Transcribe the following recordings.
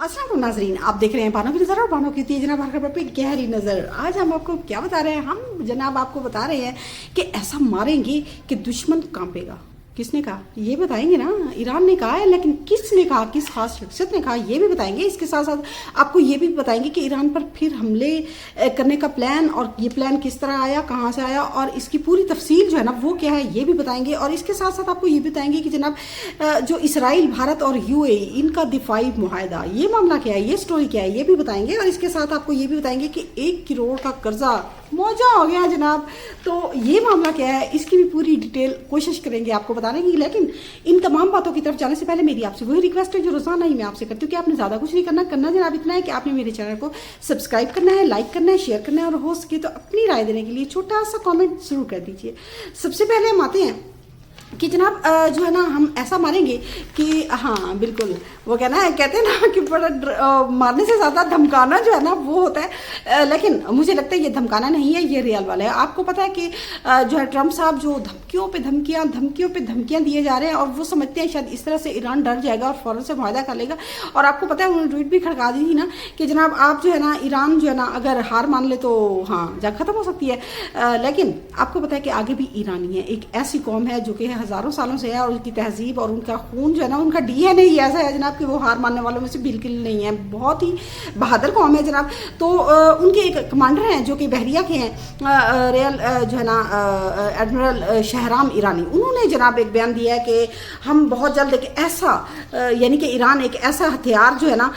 अस्सलाम वालेकुम नाज़रीन, आप देख रहे हैं बानों की नज़र और बानों की होती है जनाब हर खबर पे गहरी नज़र। आज हम आपको क्या बता रहे हैं, हम जनाब आपको बता रहे हैं कि ऐसा मारेंगे कि दुश्मन कांपेगा। किसने कहा ये बताएंगे ना, ईरान ने कहा है, लेकिन किसने कहा, किस खास शख्सियत ने कहा ये भी बताएंगे। इसके साथ साथ आपको ये भी बताएंगे कि ईरान पर फिर हमले करने का प्लान, और ये प्लान किस तरह आया, कहाँ से आया, और इसकी पूरी तफसील जो है ना वो क्या है ये भी बताएंगे। और इसके साथ साथ आपको ये भी बताएंगे कि जनाब जो इसराइल, भारत और यूएई इनका दिफाई मुआहदा, ये मामला क्या है, ये स्टोरी क्या है, ये भी बताएंगे। और इसके साथ आपको ये भी बताएंगे कि 1 करोड़ का कर्जा मौजा हो गया जनाब, तो ये मामला क्या है, इसकी भी पूरी डिटेल कोशिश करेंगे आपको बताने की। लेकिन इन तमाम बातों की तरफ जाने से पहले मेरी आपसे वही रिक्वेस्ट है जो रोजाना ही मैं आपसे करती हूँ कि आपने ज़्यादा कुछ नहीं करना जनाब इतना है कि आपने मेरे चैनल को सब्सक्राइब करना है, लाइक करना है, शेयर करना है, और हो सके तो अपनी राय देने के लिए छोटा सा कॉमेंट जरूर कर दीजिए। सबसे पहले हम आते हैं कि जनाब जो है ना हम ऐसा मारेंगे कि हाँ बिल्कुल वो कहते हैं ना कि बड़ा मारने से ज़्यादा धमकाना जो है ना वो होता है। लेकिन मुझे लगता है ये धमकाना नहीं है, ये रियल वाला है। आपको पता है कि जो है ट्रम्प साहब जो धमकियों पे धमकियां दिए जा रहे हैं, और वो समझते हैं शायद इस तरह से ईरान डर जाएगा और फौरन से मुआहदा कर लेगा। और आपको पता है उन्होंने ट्वीट भी खड़का दी थी ना कि जनाब आप जो है ना ईरान जो है ना अगर हार मान ले तो हाँ जंग खत्म हो सकती है। लेकिन आपको पता है कि आगे भी ईरानी है, एक ऐसी कौम है जो कि हजारों सालों से है, और उनकी तहजीब और उनका खून जो है ना, उनका डीएनए ही ऐसा है जनाब कि वो हार मानने वालों में से बिल्कुल नहीं है। बहुत ही बहादुर कौम है जनाब। तो उनके एक कमांडर हैं जो कि बहरिया के हैं, रियल जो है ना एडमिरल शहराम ईरानी, उन्होंने जनाब एक बयान दिया है कि हम बहुत जल्द एक ऐसा यानी कि ईरान एक ऐसा हथियार जो है ना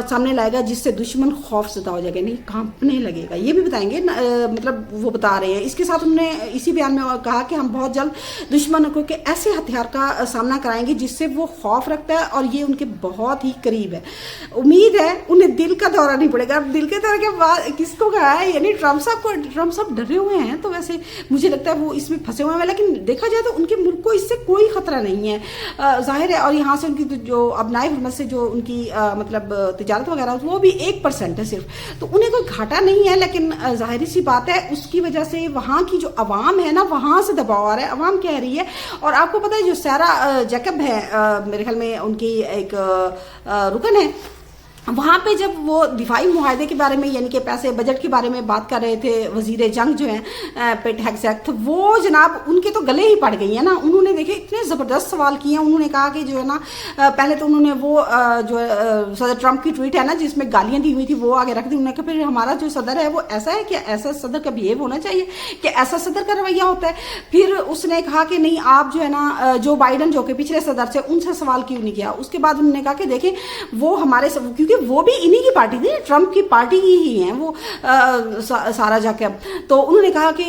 सामने लाएगा जिससे दुश्मन खौफजदा हो जाएगा, नहीं कांपने लगेगा। ये भी बताएंगे मतलब वो बता रहे हैं। इसके साथ उन्होंने इसी बयान में कहा कि हम बहुत जल्द दुश्मन को के ऐसे हथियार का सामना कराएंगे जिससे वो खौफ रखता है और ये उनके बहुत ही करीब है। उम्मीद है उन्हें दिल का दौरा नहीं पड़ेगा। अब दिल के दौरे के बाद किसको कहा है, यानी ट्रम्प साहब डरे हुए हैं, तो वैसे मुझे लगता है वो इसमें फंसे हुए हैं। लेकिन देखा जाए तो उनके मुल्क को इससे कोई खतरा नहीं है जाहिर है। और यहाँ से उनकी जो अब नाइफ हरमत से जो उनकी मतलब तिजारत वगैरह वो भी 1% है सिर्फ, तो उन्हें कोई घाटा नहीं है। लेकिन जाहिर सी बात है उसकी वजह से वहाँ की जो अवाम है ना वहाँ से दबाव आ रहा है, अवाम कह रही है। और आपको पता है जो सारा जैकब है मेरे ख्याल में उनकी एक रुकन है, वहाँ पे जब वो दिफाई मुआहदे के बारे में यानी कि पैसे बजट के बारे में बात कर रहे थे वजीर जंग जो हैं पेट हेग्सेथ, वो जनाब उनके तो गले ही पड़ गई है ना। उन्होंने देखे इतने ज़बरदस्त सवाल किए हैं। उन्होंने कहा कि जो है ना पहले तो उन्होंने वो जो सदर ट्रम्प की ट्वीट है ना जिसमें गालियाँ दी हुई थी वो आगे रख दी। उन्होंने कहा फिर हमारा जो सदर है वो ऐसा है कि ऐसा सदर का बिहेव होना चाहिए कि ऐसा सदर का रवैया होता है। फिर उसने कहा कि नहीं आप जो है ना जो बाइडन जो कि पिछले सदर से उनसे सवाल क्यों नहीं किया। उसके बाद उन्होंने कहा कि देखें वो हमारे क्योंकि वो भी इन्हीं की पार्टी थी, ट्रम्प की पार्टी ही हैं वो सारा जैकब। तो उन्होंने कहा कि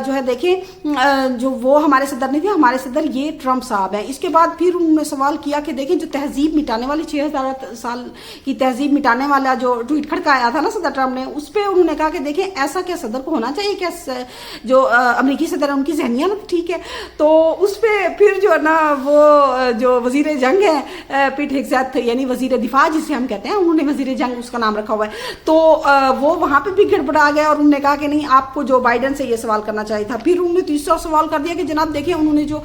जो है देखें जो वो हमारे सदर नहीं थे, हमारे सदर ये ट्रम्प साहब हैं। इसके बाद फिर उन्होंने सवाल किया कि देखें जो तहजीब मिटाने वाली 6000 साल की तहजीब मिटाने वाला जो ट्वीट खड़काया था ना सदर ट्रम्प ने, उस पर उन्होंने कहा कि देखें ऐसा क्या सदर को होना चाहिए, क्या जो अमरीकी सदर है उनकी जहनियत ठीक है। तो उस पर फिर जो है ना वो जो वजीर जंग है पीट हेग्सेथ यानी वजीर दिफा जिसे हम कहते हैं, उन्होंने वजीर जंग उसका नाम रखा हुआ है, तो वो वहां पे भी गड़बड़ा गया। और उन्होंने कहा कि नहीं आपको जो बाइडन से ये सवाल करना चाहिए था। फिर उन्होंने तीसरा सवाल कर दिया कि जनाब देखिए उन्होंने जो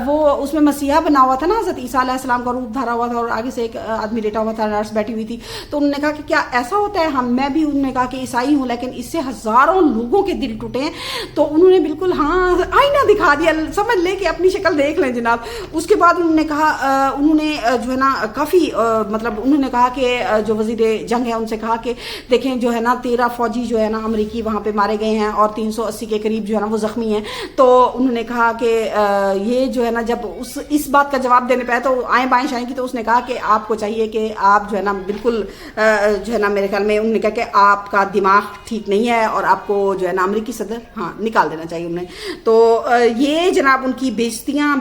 वो उसमें मसीहा बना हुआ था ना, हज़रत ईसा अलैहिस्सलाम का रूप धारा हुआ था और आगे से एक आदमी लेटा हुआ था, नर्स बैठी हुई थी। तो उन्होंने कहा कि क्या ऐसा होता है, हम मैं भी उन्होंने कहा कि ईसाई हूँ लेकिन इससे हजारों लोगों के दिल टूटे हैं। तो उन्होंने बिल्कुल हाँ आईना दिखा दिया, समझ ले कि अपनी शक्ल देख लें जनाब। उसके बाद उन्होंने कहा उन्होंने जो है ना काफ़ी मतलब उन्होंने कहा कि जो वजीर जंग है उनसे कहा कि देखें जो है ना 13 फौजी जो है ना अमेरिकी वहाँ पे मारे गए हैं और 380 के करीब जो है ना वो जख्मी हैं। तो उन्होंने कहा कि ये जो है ना जब इस बात का जवाब देने पे आए तो आए बाएं शाएं की, तो उसने कहा कि आपको चाहिए कि आप जो है ना बिल्कुल जो है ना मेरे ख्याल में उन्होंने कहा कि आपका दिमाग ठीक नहीं है और आपको जो है ना अमेरिकी सदर हाँ निकाल देना चाहिए उन्हें। तो ये जनाब उनकी बेइज्जतियाँ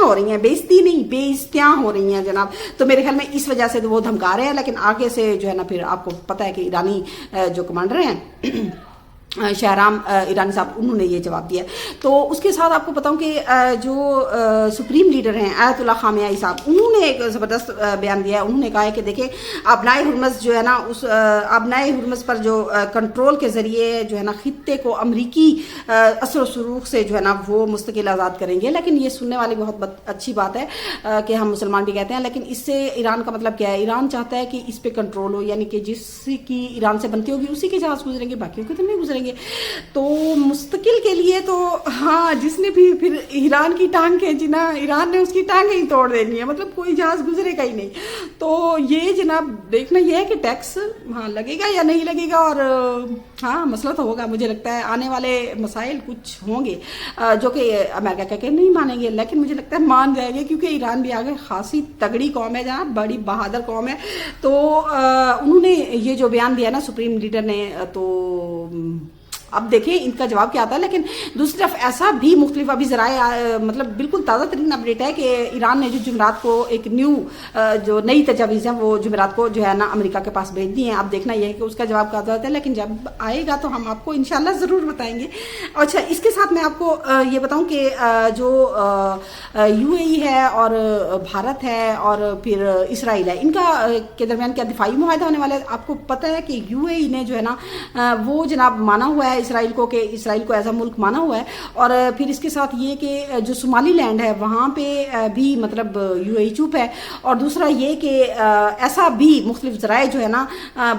हो रही हैं, बेइज्जती नहीं बेइज्जतियाँ हो रही हैं जनाब। तो मेरे ख्याल में इस वजह से वो धमका रहे हैं। लेकिन आगे से जो है ना फिर आपको पता है कि ईरानी जो कमांडर हैं شہرام ایرانی صاحب انہوں نے یہ جواب دیا. تو اس کے ساتھ آپ کو بتاؤں کہ جو سپریم لیڈر ہیں آیت اللہ خامنئی صاحب, انہوں نے ایک زبردست بیان دیا ہے. انہوں نے کہا ہے کہ دیکھیں آبنائے ہرمز جو ہے نا, اس آبنائے ہرمز پر جو کنٹرول کے ذریعے جو ہے نا خطے کو امریکی اثر و سلوک سے جو ہے نا وہ مستقل آزاد کریں گے. لیکن یہ سننے والی بہت اچھی بات ہے کہ ہم مسلمان بھی کہتے ہیں, لیکن اس سے ایران کا مطلب کیا ہے؟ ایران چاہتا ہے کہ اس پہ کنٹرول ہو, یعنی کہ جس کی ایران سے بنتی ہوگی اسی کے جہاز گزریں گے, باقیوں کے تو نہیں گزریں گے. تو مستقل کے لیے تو ہاں, جس نے بھی پھر ایران کی ٹانگ کھینچی نا, ایران نے اس کی ٹانگیں ہی توڑ دینی ہے, مطلب کوئی جہاز گزرے گا ہی نہیں. تو یہ جناب دیکھنا یہ ہے کہ ٹیکس ہاں لگے گا یا نہیں لگے گا, اور ہاں مسئلہ تو ہوگا. مجھے لگتا ہے آنے والے مسائل کچھ ہوں گے جو کہ امریکہ کہہ کے نہیں مانیں گے, لیکن مجھے لگتا ہے مان جائیں گے, کیونکہ ایران بھی آگے خاصی تگڑی قوم ہے جناب, بڑی بہادر قوم ہے. تو انہوں نے یہ جو بیان دیا نا سپریم لیڈر نے, تو اب دیکھیں ان کا جواب کیا آتا ہے. لیکن دوسری طرف ایسا بھی مختلف ابھی ذرائع مطلب بالکل تازہ ترین اپڈیٹ ہے کہ ایران نے جو جمعرات کو ایک جو نئی تجاویز ہیں وہ جمعرات کو جو ہے نا امریکہ کے پاس بھیج دی ہیں. اب دیکھنا یہ ہے کہ اس کا جواب کیا آتا ہے, لیکن جب آئے گا تو ہم آپ کو انشاءاللہ ضرور بتائیں گے. اچھا, اس کے ساتھ میں آپ کو یہ بتاؤں کہ جو یو اے ای ہے اور بھارت ہے اور پھر اسرائیل ہے, ان کا کے درمیان کیا دفاعی معاہدہ ہونے والا ہے. آپ کو پتہ ہے کہ یو اے ای نے جو ہے نا وہ جناب مانا ہوا ہے اسرائیل کو, کہ اسرائیل کو ایز اے ملک مانا ہوا ہے. اور پھر اس کے ساتھ یہ کہ جو صومالی لینڈ ہے وہاں پہ بھی مطلب یو اے ای چپ ہے. اور دوسرا یہ کہ ایسا بھی مختلف ذرائع جو ہے نا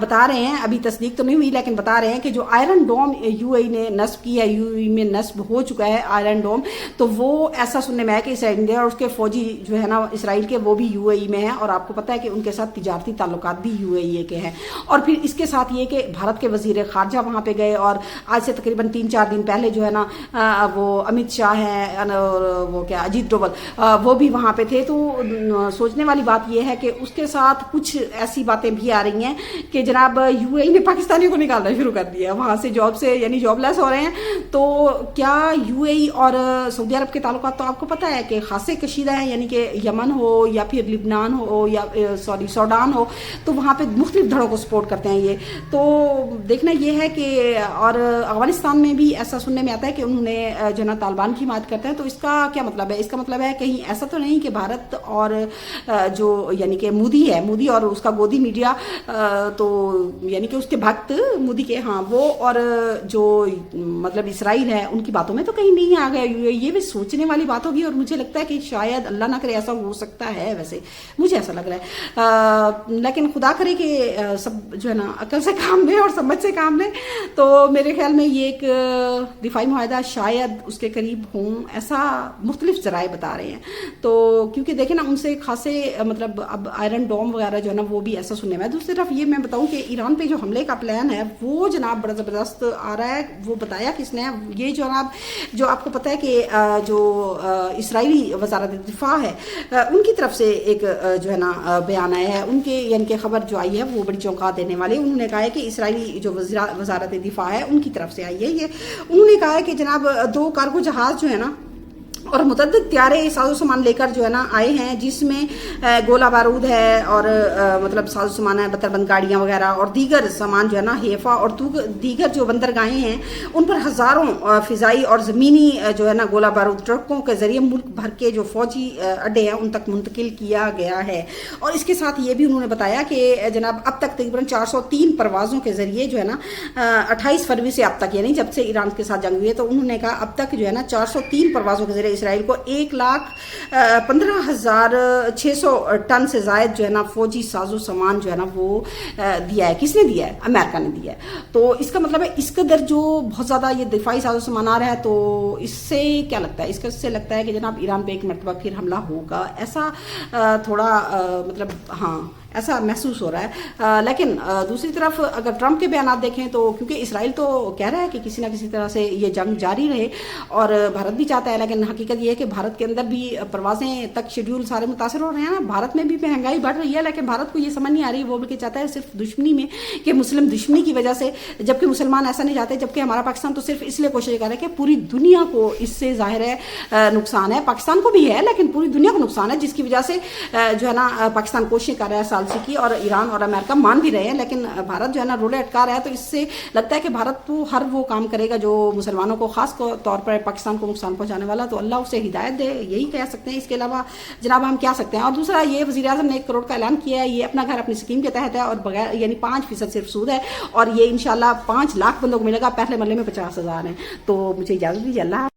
بتا رہے ہیں, ابھی تصدیق تو نہیں ہوئی لیکن بتا رہے ہیں کہ جو آئرن ڈوم یو اے ای نے نصب کی ہے, یو اے ای میں نصب ہو چکا ہے آئرن ڈوم, تو وہ ایسا سننے میں ہے کہ اسرائیل اور اس کے فوجی جو ہے نا اسرائیل کے وہ بھی یو اے ای میں ہیں. اور آپ کو پتہ ہے کہ ان کے ساتھ تجارتی تعلقات بھی یو اے ای کے ہیں. اور پھر اس کے ساتھ یہ کہ بھارت کے وزیر خارجہ وہاں پہ گئے, اور آج سے تقریباً 3-4 دن پہلے جو ہے نا وہ امت شاہ ہیں اور وہ کیا اجیت ڈوبل وہ بھی وہاں پہ تھے. تو سوچنے والی بات یہ ہے کہ اس کے ساتھ کچھ ایسی باتیں بھی آ رہی ہیں کہ جناب یو اے ای نے پاکستانیوں کو نکالنا شروع کر دیا ہے وہاں سے, جاب سے, یعنی جاب لیس ہو رہے ہیں. تو کیا یو اے ای اور سعودی عرب کے تعلقات تو آپ کو پتہ ہے کہ خاصے کشیدہ ہیں, یعنی کہ یمن ہو یا پھر لبنان ہو یا سوڈان ہو, تو وہاں پہ مختلف دھڑوں کو سپورٹ کرتے ہیں یہ. تو دیکھنا یہ ہے کہ اور افغانستان میں بھی ایسا سننے میں آتا ہے کہ انہوں نے جو نا طالبان کی حمایت کرتے ہیں. تو اس کا کیا مطلب ہے؟ اس کا مطلب ہے کہیں ایسا تو نہیں کہ بھارت اور جو یعنی کہ مودی ہے, مودی اور اس کا گودی میڈیا, تو یعنی کہ اس کے بھکت مودی کے, ہاں وہ اور جو مطلب اسرائیل ہے ان کی باتوں میں تو کہیں نہیں آ گیا. یہ بھی سوچنے والی بات ہوگی, اور مجھے لگتا ہے کہ شاید اللہ نہ کرے ایسا ہو سکتا ہے, ویسے مجھے ایسا لگ رہا ہے. لیکن خدا کرے کہ سب جو ہے نا عقل سے کام لیں اور سمجھ سے کام لیں. تو میرے خیال میں یہ ایک دفاعی معاہدہ شاید اس کے قریب ہوں, ایسا مختلف ذرائع بتا رہے ہیں. تو کیونکہ دیکھیں نا ان سے خاصے مطلب اب آئرن ڈوم وغیرہ جو ہے نا وہ بھی ایسا سننے میں ہے. دوسری طرف یہ میں بتاؤں کہ ایران پہ جو حملے کا پلان ہے وہ جناب بڑا زبردست آ رہا ہے. وہ بتایا کس نے؟ یہ جناب جو آپ کو پتہ ہے کہ جو اسرائیلی وزارت دفاع ہے ان کی طرف سے ایک جو ہے نا بیان آیا ہے, ان کے یعنی کہ خبر جو آئی ہے وہ بڑی چونکا دینے والی. انہوں نے کہا ہے کہ اسرائیلی جو وزارت دفاع ہے ان کی طرف سے آئی ہے یہ. انہوں نے کہا ہے کہ جناب 2 کارگو جہاز جو ہے نا اور متعدد طیارے ساز و سامان لے کر جو ہے نا آئے ہیں, جس میں گولہ بارود ہے اور مطلب ساز و سامان ہے, بتربند گاڑیاں وغیرہ اور دیگر سامان جو ہے نا حیفا اور دیگر جو بندرگاہیں ہیں ان پر ہزاروں فضائی اور زمینی جو ہے نا گولہ بارود ٹرکوں کے ذریعے ملک بھر کے جو فوجی اڈے ہیں ان تک منتقل کیا گیا ہے. اور اس کے ساتھ یہ بھی انہوں نے بتایا کہ جناب اب تک تقریباً 403 پروازوں کے ذریعے جو ہے نا 28 فروری سے اب تک, یعنی جب سے ایران کے ساتھ جنگ ہوئی ہے, تو انہوں نے کہا اب تک جو ہے نا 403 پروازوں کے ذریعے اسرائیل کو 1,15,600 ٹن سے زائد جو ہے نا فوجی ساز و سامان جو ہے نا وہ دیا ہے. کس نے دیا ہے؟ امریکہ نے دیا ہے. تو اس کا مطلب ہے اس قدر جو بہت زیادہ یہ دفاعی ساز و سامان آ رہا ہے, تو اس سے کیا لگتا ہے؟ اس سے لگتا ہے کہ جناب ایران پہ ایک مرتبہ پھر حملہ ہوگا, ایسا تھوڑا مطلب ہاں ایسا محسوس ہو رہا ہے. لیکن دوسری طرف اگر ٹرمپ کے بیانات دیکھیں تو کیونکہ اسرائیل تو کہہ رہا ہے کہ کسی نہ کسی طرح سے یہ جنگ جاری رہے اور بھارت بھی چاہتا ہے, لیکن حقیقت یہ ہے کہ بھارت کے اندر بھی پروازیں تک شیڈیول سارے متاثر ہو رہے ہیں. بھارت میں بھی مہنگائی بڑھ رہی ہے, لیکن بھارت کو یہ سمجھ نہیں آ رہی, وہ بلکہ چاہتا ہے صرف دشمنی میں کہ مسلم دشمنی کی وجہ سے, جبکہ مسلمان ایسا نہیں چاہتے. جبکہ ہمارا پاکستان تو صرف اس لیے کوشش کر رہا ہے کہ پوری دنیا کو اس سے ظاہر ہے نقصان ہے, پاکستان کو بھی ہے لیکن پوری دنیا کو نقصان ہے, جس کی وجہ سے جو ہے نا پاکستان کوششیں کر رہا ہے سال पॉलिसी की, और ईरान और अमेरिका मान भी रहे हैं, लेकिन भारत जो है ना रोले अटका रहा है। तो इससे लगता है कि भारत तो हर वो काम करेगा जो मुसलमानों को खास तौर पर पाकिस्तान को नुकसान पहुंचाने वाला। तो अल्लाह उसे हिदायत दे, यही कह सकते हैं। इसके अलावा जनाब हम क्या सकते हैं। और दूसरा, ये वज़ीर आज़म ने 1 करोड़ का ऐलान किया है, ये अपना घर अपनी स्कीम के तहत है, और बगैर यानी 5% सिर्फ सूद है, और ये इंशाल्लाह 5 लाख बंदों को मिलेगा। पहले मरले में 50,000 है। तो मुझे इजाज़त दीजिए। अल्लाह।